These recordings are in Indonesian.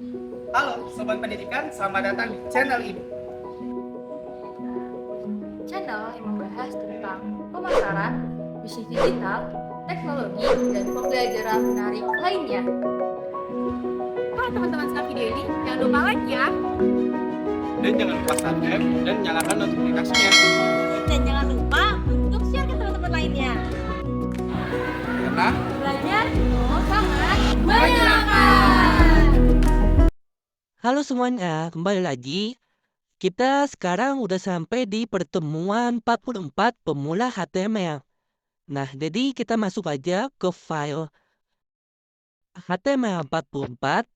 Halo Sobat Pendidikan, selamat datang di channel ini. Channel yang membahas tentang pemasaran, bisnis digital, teknologi, dan pembelajaran menarik lainnya. Teman-teman suka video ini, jangan lupa like ya. Dan jangan lupa subscribe dan nyalakan notifikasinya. Dan jangan lupa untuk share ke teman-teman lainnya. Karena Belajar sangat menyenangkan. Halo semuanya, kembali lagi. Kita sekarang udah sampai di pertemuan 44 pemula HTML. Nah, jadi kita masuk aja ke file HTML 44.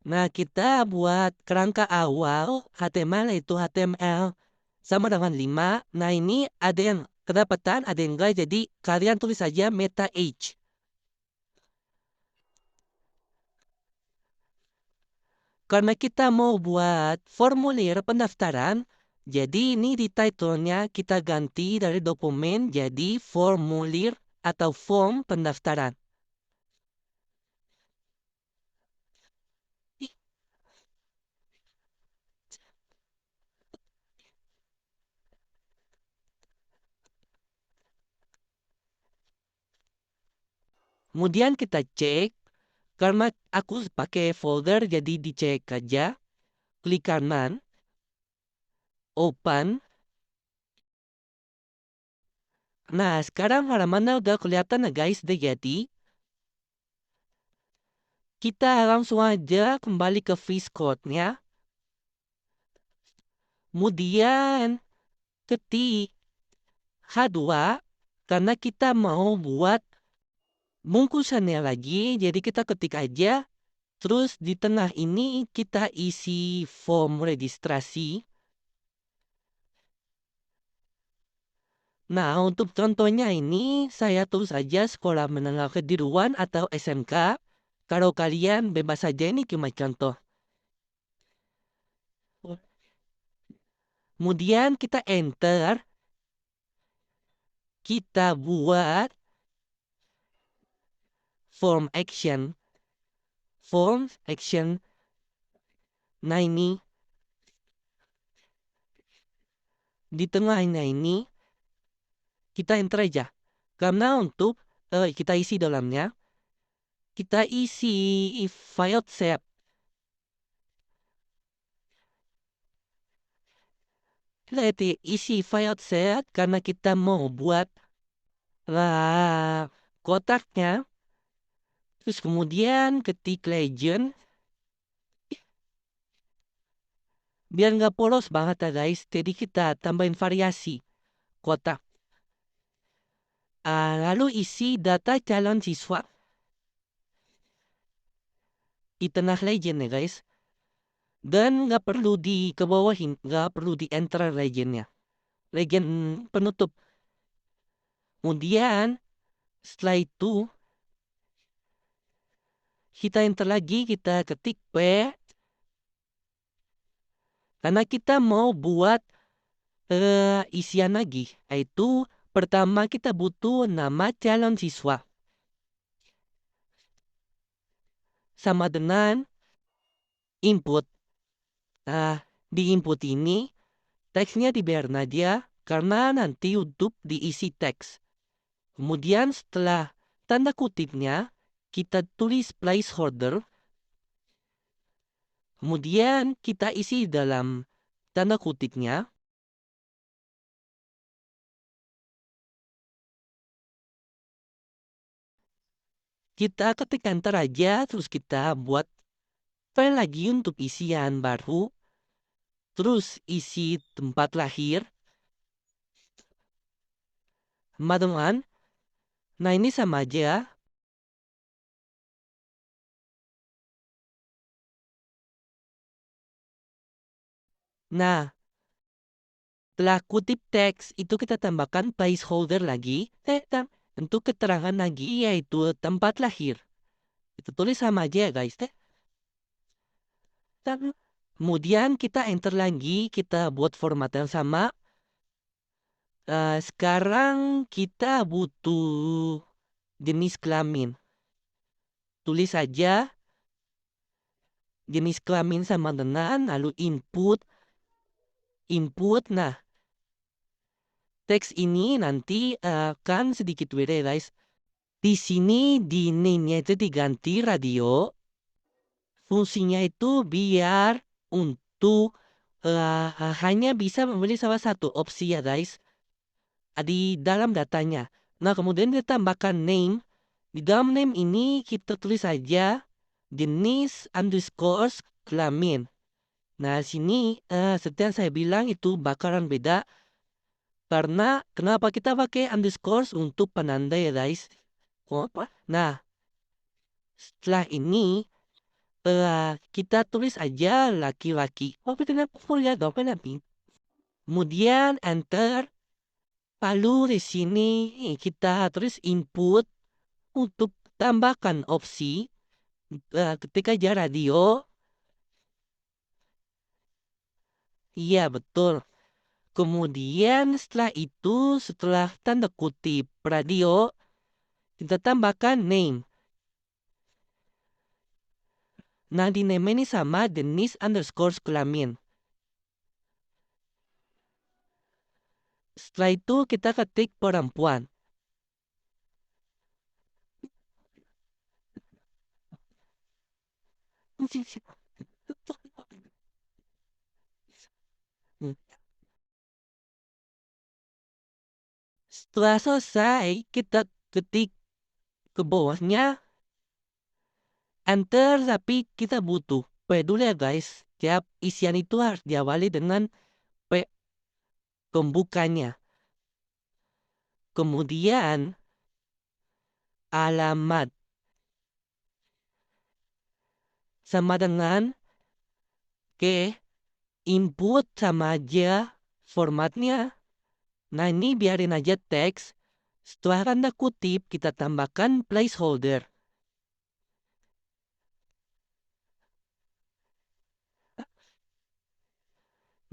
Nah, kita buat kerangka awal HTML yaitu HTML sama dengan 5. Nah, ini ada yang kedapatan, ada yang enggak. Jadi kalian tulis saja meta age. Karena kita mau buat formulir pendaftaran, jadi ini di title-nya kita ganti dari dokumen jadi formulir atau form pendaftaran. Kemudian kita cek, karena aku pakai folder jadi dicek aja. Klik kanan, open. Nah, sekarang halamannya udah kelihatan ya guys, udah jadi. Kita langsung aja kembali ke VS Code-nya. Kemudian ketik H2 karena kita mau buat bungkusannya lagi, jadi kita ketik aja. Terus di tengah ini kita isi form registrasi. Nah, untuk contohnya ini saya tulis saja sekolah menengah kejuruan atau SMK. Kalau kalian bebas saja, ini cuma contoh. Kemudian kita enter. Kita buat form action. Form action. Nah, ini di tengahnya ini kita enter aja. Karena untuk kita isi dalamnya, kita isi file shape. Kita isi file shape karena kita mau buat kotaknya. Terus kemudian ketik legend. Biar nggak polos banget ya guys. Jadi kita tambahin variasi kotak. Lalu isi data calon siswa di tengah legend ya guys. Dan nggak perlu di ke bawahin, nggak perlu di enter legendnya. Legend penutup. Kemudian setelah itu kita enter lagi, kita ketik P. Karena kita mau buat isian lagi. Yaitu pertama kita butuh nama calon siswa. Sama dengan input. Nah, di input ini teksnya dibiarkan aja karena nanti untuk diisi teks. Kemudian setelah tanda kutipnya, kita tulis placeholder. Kemudian kita isi dalam tanda kutipnya. Kita ketik enter aja, terus kita buat file lagi untuk isian baru. Terus isi tempat lahir. Teman-teman, nah ini sama aja. Nah, setelah kutip teks itu kita tambahkan placeholder lagi. Untuk keterangan lagi yaitu tempat lahir. Itu tulis sama aja ya guys. Kemudian kita enter lagi, kita buat format yang sama. Sekarang kita butuh jenis kelamin. tulis saja jenis kelamin sama dengan, lalu input. Nah, teks ini nanti akan sedikit beda guys. Di sini di name-nya itu diganti radio. Fungsinya itu biar untuk hanya bisa memilih salah satu opsi ya guys. Di dalam datanya. Nah, kemudian kita tambahkan name. Di dalam name ini kita tulis saja jenis underscore kelamin. Nah, sini setelah saya bilang itu bakalan beda. Karena kenapa kita pakai underscore untuk penanda ya guys. Nah, setelah ini kita tulis aja laki-laki. Kemudian enter. Lalu di sini kita tulis input untuk tambahkan opsi ketika aja radio. Iya betul. Kemudian setelah itu setelah tanda kutip radio kita tambahkan name. Nah di name ini sama jenis underscore kelamin. Setelah itu kita ketik perempuan. Setelah selesai kita ketik ke bawahnya enter, tapi kita butuh P dulu ya guys. Tiap isian itu harus diawali dengan P pembukanya. Kemudian alamat sama dengan input sama aja formatnya. Nah ini biarin aja teks. Setelah tanda kutip kita tambahkan placeholder.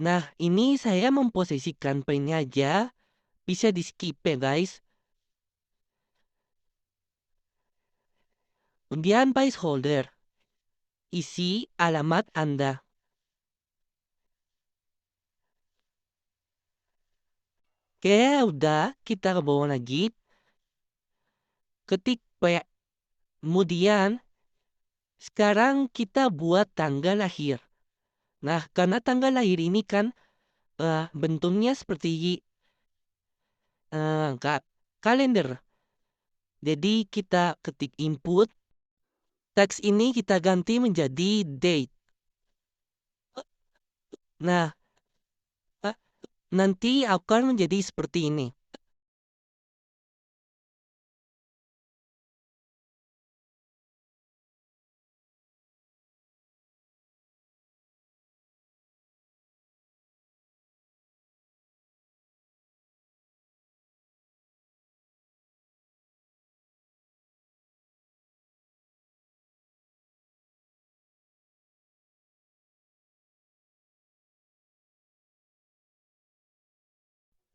Nah ini saya memposisikan P-nya aja. Bisa di skip ya guys. Kemudian placeholder. Isi alamat Anda. Oke, udah kita ke bawah lagi. Ketik P. Kemudian sekarang kita buat tanggal lahir. Nah, karena tanggal lahir ini kan bentuknya seperti kalender. Jadi kita ketik input. Teks ini kita ganti menjadi date. Nah, nanti akan menjadi seperti ini.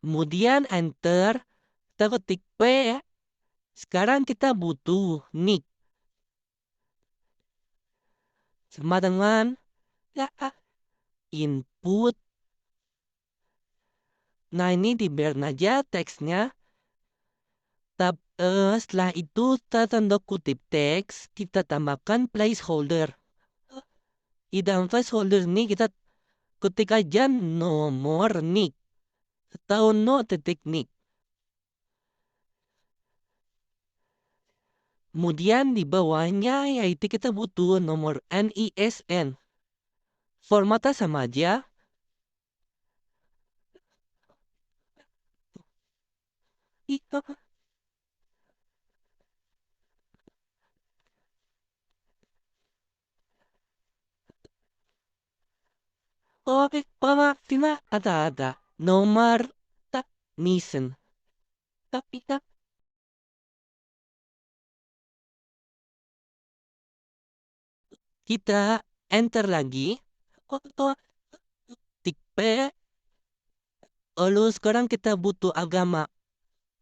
Kemudian enter. Kita ketik P ya. Sekarang kita butuh nick. Sama dengan input. Nah ini dibiarin aja teksnya. Setelah itu tanda kutip teks kita tambahkan placeholder. Di dalam placeholder ini kita ketik aja nomor nick atau no titik nick. Kemudian di bawahnya yaitu kita butuh nomor NISN. Formatnya sama aja. Oke, tina ada nomor tak misen. Tapi kita enter lagi. Tik P. Lalu sekarang kita butuh agama.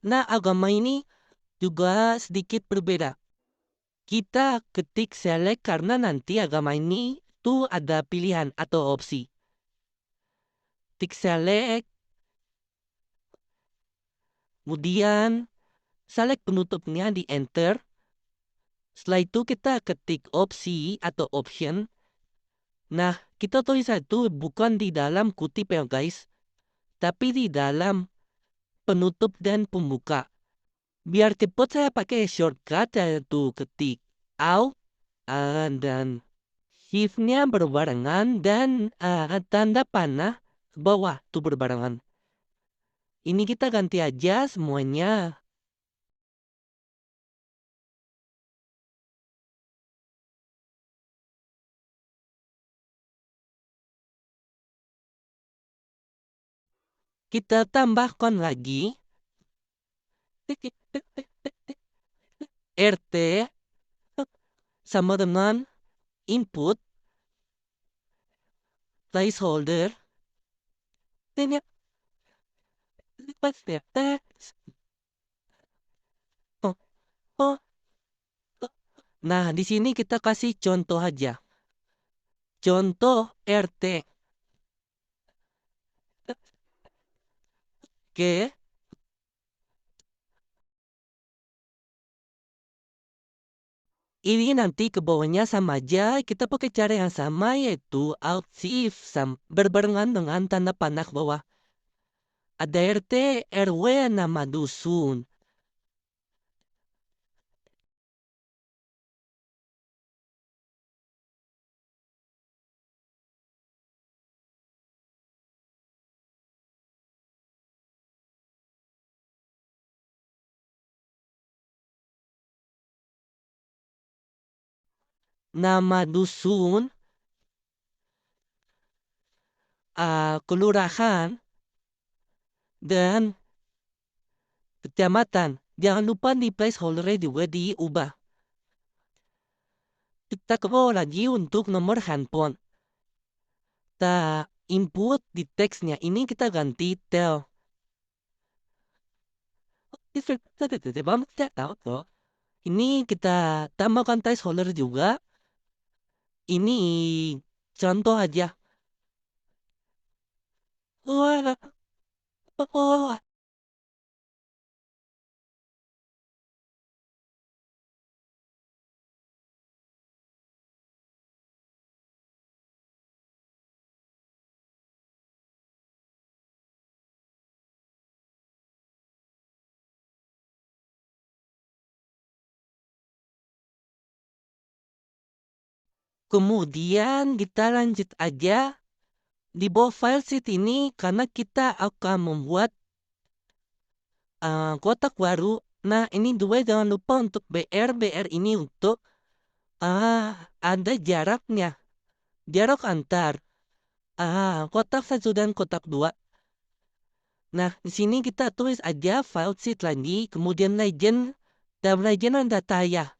Nah agama ini juga sedikit berbeda. Kita ketik select karena nanti agama ini tuh ada pilihan atau opsi. Tik select, kemudian select penutupnya di enter. Setelah itu kita ketik opsi atau option. Nah, kita tulis itu bukan di dalam kutip ya guys, tapi di dalam penutup dan pembuka. Biar cepat saya pakai shortcut yaitu ketik Alt dan shift-nya berbarengan dan tanda panah ke bawah tuh berbarengan. Ini kita ganti aja semuanya. Kita tambahkan lagi RT sama dengan input placeholder. Nah, di sini kita kasih contoh aja. Contoh RT. Oke. Ini nanti ke bawahnya sama aja. Kita pakai cara yang sama yaitu Alt Shift berbarengan dengan tanda panah bawah. Ada RT, RW, nama dusun. Nama dusun, kelurahan, dan kecamatan. Jangan lupa di placeholder juga diubah. Kita ke bawah lagi untuk nomor handphone. Kita input di teksnya. Ini kita ganti tel. Ini kita tambahkan placeholder juga. Ini contoh aja. Kemudian kita lanjut aja di bawah file sheet ini karena kita akan membuat kotak baru. Nah, ini dua jangan lupa untuk BR ini untuk ada jaraknya. Jarak antar kotak 1 dan kotak 2. Nah, di sini kita tulis aja file sheet lagi, kemudian legend, dan legend data ya.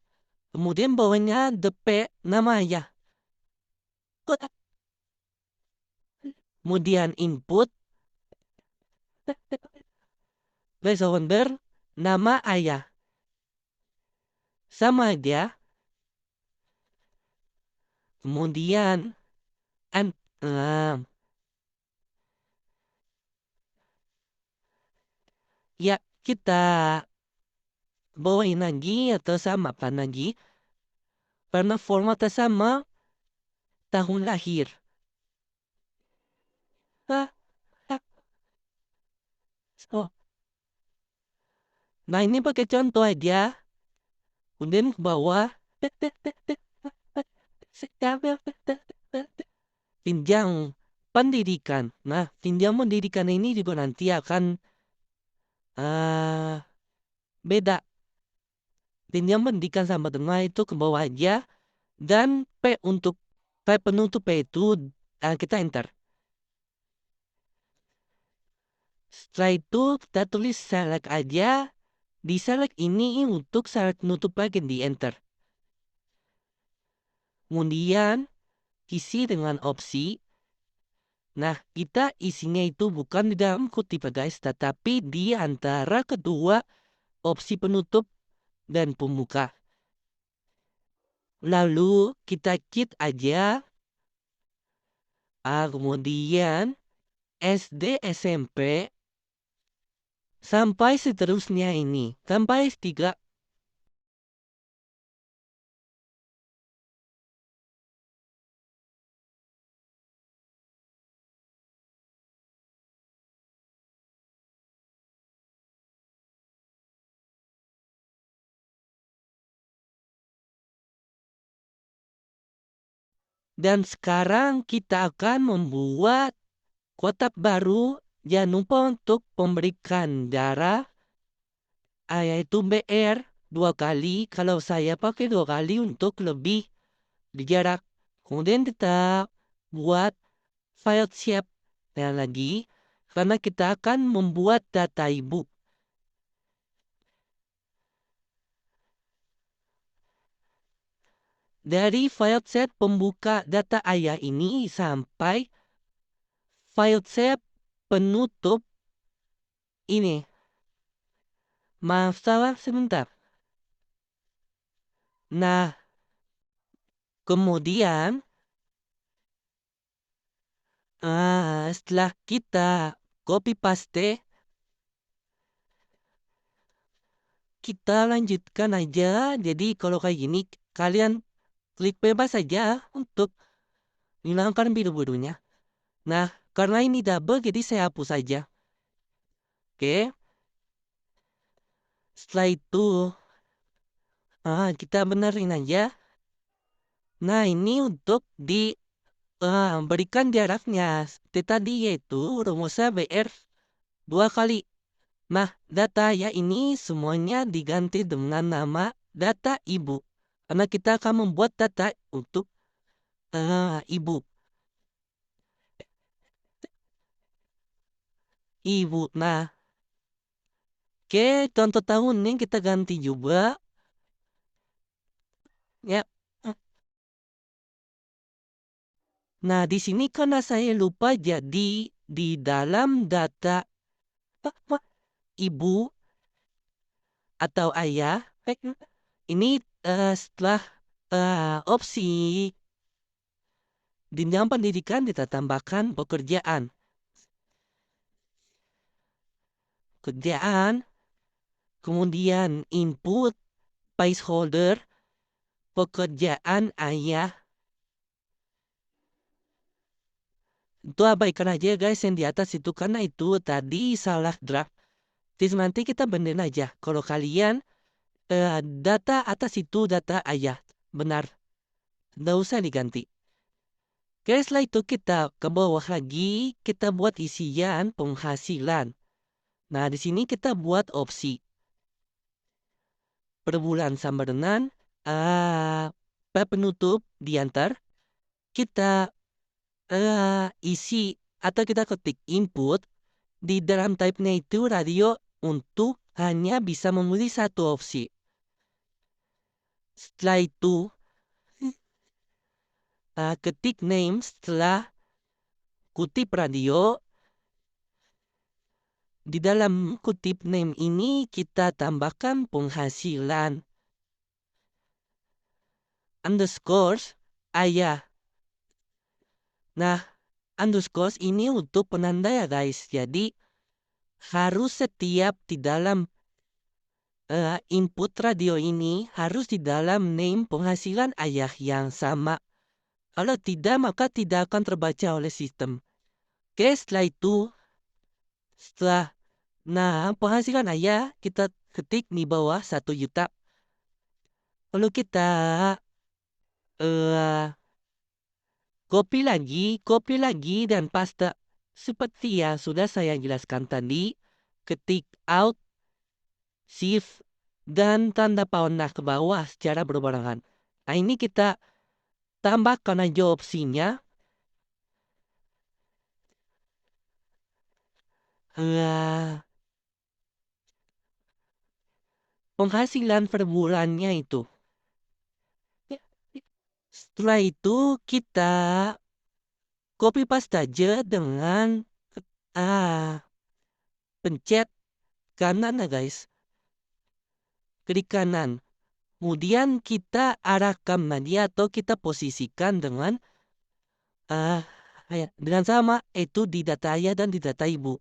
Kemudian bawahnya DP nama ya. Kemudian input placeholder nama ayah. Sama aja. Kemudian ya kita bawain lagi atau samakan lagi karena formatnya sama tahun lahir. Nah, ini pakai contoh aja. Kemudian ke bawah jenjang pendidikan. Nah, jenjang pendidikan ini juga nanti akan beda. Jenjang pendidikan sama dengan itu ke bawah aja. Dan P untuk P penutup P itu kita enter. Setelah itu kita tulis select aja. Di select ini untuk select penutup bagian di enter. Kemudian isi dengan opsi. Nah, kita isinya itu bukan di dalam kutip guys, tetapi di antara kedua opsi penutup dan pembuka. Lalu kita keep aja. Kemudian SD, SMP, sampai seterusnya ini. Sampai 3. Dan sekarang kita akan membuat kotak baru. Jangan lupa untuk memberikan darah, yaitu BR 2 kali. Kalau saya pakai 2 kali untuk lebih jarak. Kemudian kita buat file shape lagi, karena kita akan membuat data ibu. Dari file set pembuka data ayah ini sampai file set penutup ini. Maaf salah sebentar. Nah, kemudian setelah kita copy paste, kita lanjutkan aja. Jadi kalau kayak gini kalian klik bebas saja untuk hilangkan biru-birunya. Nah, karena ini double jadi saya hapus saja. Oke. Setelah itu kita benerin aja. Nah, ini untuk berikan jaraknya. Tadi yaitu rumusnya BR 2 kali. Nah, data ya ini semuanya diganti dengan nama data ibu. Karena kita akan membuat data untuk ibu. Ibu. Nah, oke, contoh tahun ini kita ganti juga. Ya. Nah, di sini karena saya lupa jadi di dalam data ibu atau ayah, ini setelah opsi jenjang pendidikan kita tambahkan pekerjaan. Kemudian input placeholder pekerjaan ayah. Itu abaikan aja guys yang di atas itu, karena itu tadi salah draft. Terus nanti kita benerin aja. Kalau kalian data atas itu data ayah, benar. Nggak usah diganti. Oke, setelah itu kita ke bawah lagi, kita buat isian penghasilan. Nah, di sini kita buat opsi per bulan sama dengan penutup diantar. Kita isi atau kita ketik input di dalam type-nya itu radio untuk hanya bisa memilih satu opsi. Setelah itu ketik name setelah kutip radio. Di dalam kutip name ini kita tambahkan penghasilan underscore ayah. Nah, underscore ini untuk penanda ya guys. Jadi harus setiap di dalam input radio ini harus di dalam name penghasilan ayah yang sama. Kalau tidak maka tidak akan terbaca oleh sistem. Oke, setelah itu penghasilan ayah kita ketik di bawah 1 juta. Lalu kita copy lagi dan paste seperti yang sudah saya jelaskan tadi. Ketik out, shift, dan tanda panah ke bawah secara berbarengan. Nah, ini kita tambahkan aja opsinya. Penghasilan per bulannya itu. Setelah itu kita copy paste aja dengan pencet kanan ya guys. Klik kanan. Kemudian kita arahkan media atau kita posisikan dengan dengan sama itu di data ayah dan di data ibu.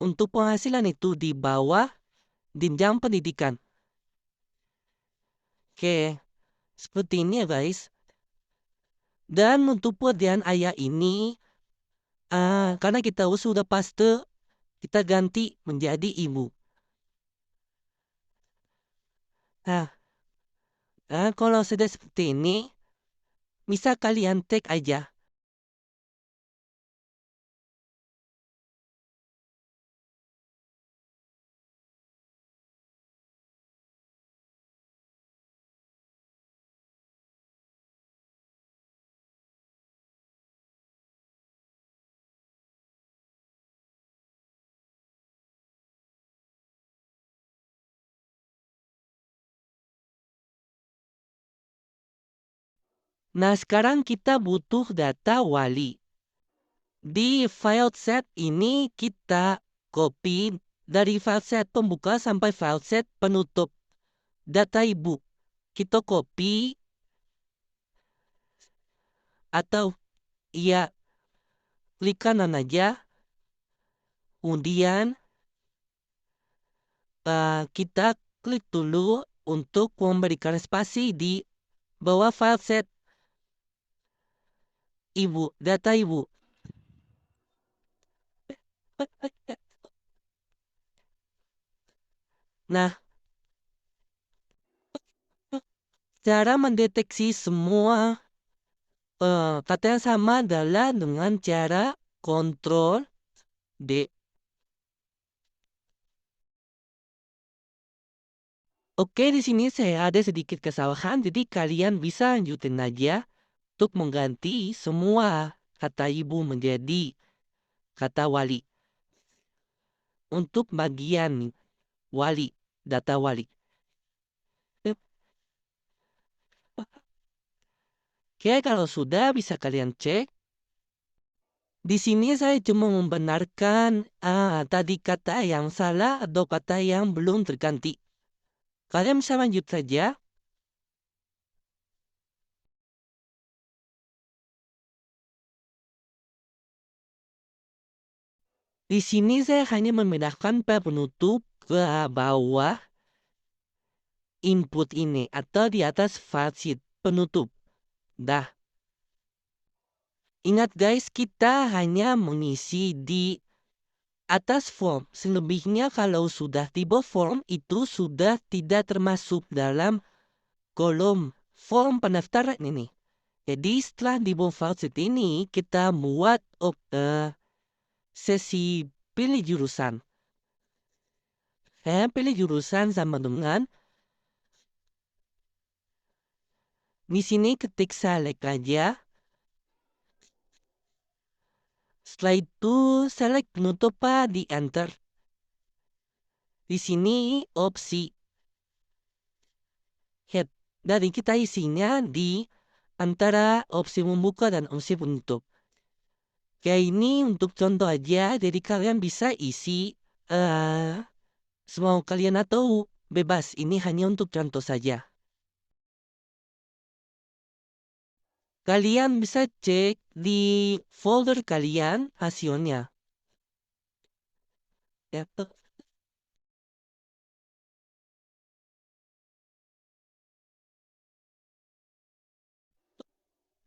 Untuk penghasilan itu di bawah jenjang pendidikan. Oke, seperti ini ya guys. Dan untuk pemberian ayah ini, karena kita sudah pasti, kita ganti menjadi ibu. Kalau sudah seperti ini, bisa kalian tag aja. Nah, sekarang kita butuh data wali. Di file set ini kita copy dari file set pembuka sampai file set penutup. Data ibu kita copy atau klik kanan aja. Kemudian kita klik dulu untuk memberikan spasi di bawah file set ibu, data ibu. Nah, cara mendeteksi semua kata yang sama adalah dengan cara Ctrl D. Oke, di sini saya ada sedikit kesalahan, jadi kalian bisa lanjutin aja untuk mengganti semua kata ibu menjadi kata wali. Untuk bagian wali, data wali. Oke, kalau sudah bisa kalian cek. Di sini saya cuma membenarkan tadi kata yang salah atau kata yang belum terganti. Kalian bisa lanjut saja. Di sini saya hanya memindahkan penutup ke bawah input ini atau di atas file sheet penutup. Dah. Ingat guys, kita hanya mengisi di atas form. Selebihnya kalau sudah tiba form itu sudah tidak termasuk dalam kolom form pendaftaran ini. Jadi setelah di file sheet ini kita buat sesi pilih jurusan. Saya pilih jurusan sama dengan di sini ketik select aja. Setelah itu select penutup di enter. Di sini opsi head. Dari kita isinya di antara opsi membuka dan opsi penutup. Kayak ini untuk contoh aja, jadi kalian bisa isi semau kalian atau bebas. Ini hanya untuk contoh saja. Kalian bisa cek di folder kalian hasilnya. Ya,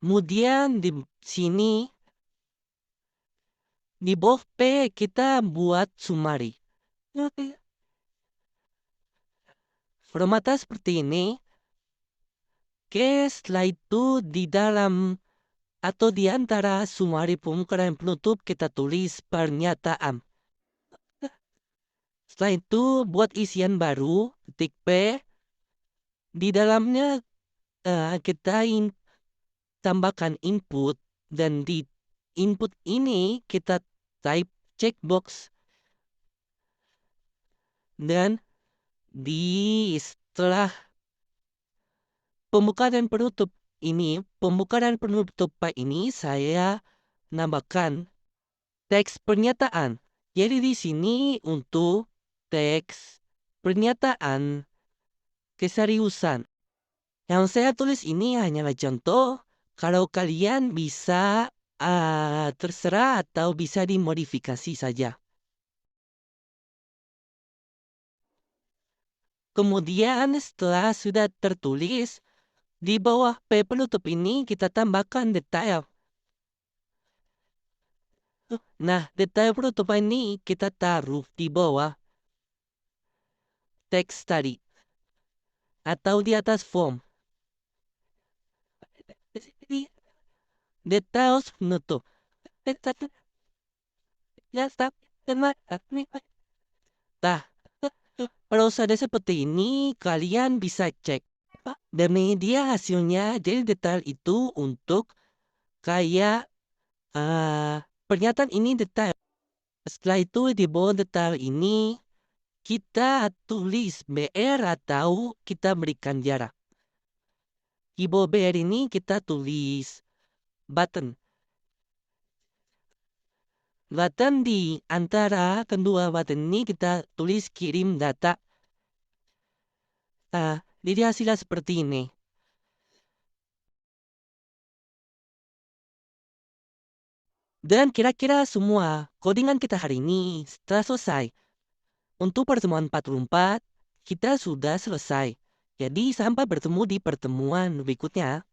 kemudian di sini di bawah P kita buat summary. Formatnya seperti ini. Oke, setelah itu di dalam atau di antara summary pembuka dan penutup kita tulis pernyataan. Setelah itu buat isian baru, ketik P. Di dalamnya kita tambahkan input dan di input ini kita type checkbox. Dan di setelah pembuka dan penutup ini, pembuka dan penutup ini saya nambahkan teks pernyataan. Jadi di sini untuk teks pernyataan keseriusan Yang saya tulis ini hanyalah contoh. Kalau kalian bisa terserah atau bisa dimodifikasi saja. Kemudian setelah sudah tertulis, di bawah P penutup ini kita tambahkan detail. Nah, detail penutup ini kita taruh di bawah teks tadi. Atau di atas form. Detail penutup. Nah, kalau sudah seperti ini, kalian bisa cek. Dan media hasilnya, jadi detail itu untuk kayak pernyataan ini detail. Setelah itu di bawah detail ini, kita tulis BR atau kita berikan jarak. Di bawah BR ini kita tulis button. Button di antara kedua button ini kita tulis kirim data. Jadi hasilnya seperti ini. Dan kira-kira semua codingan kita hari ini setelah selesai. Untuk pertemuan 44, kita sudah selesai. Jadi sampai bertemu di pertemuan berikutnya.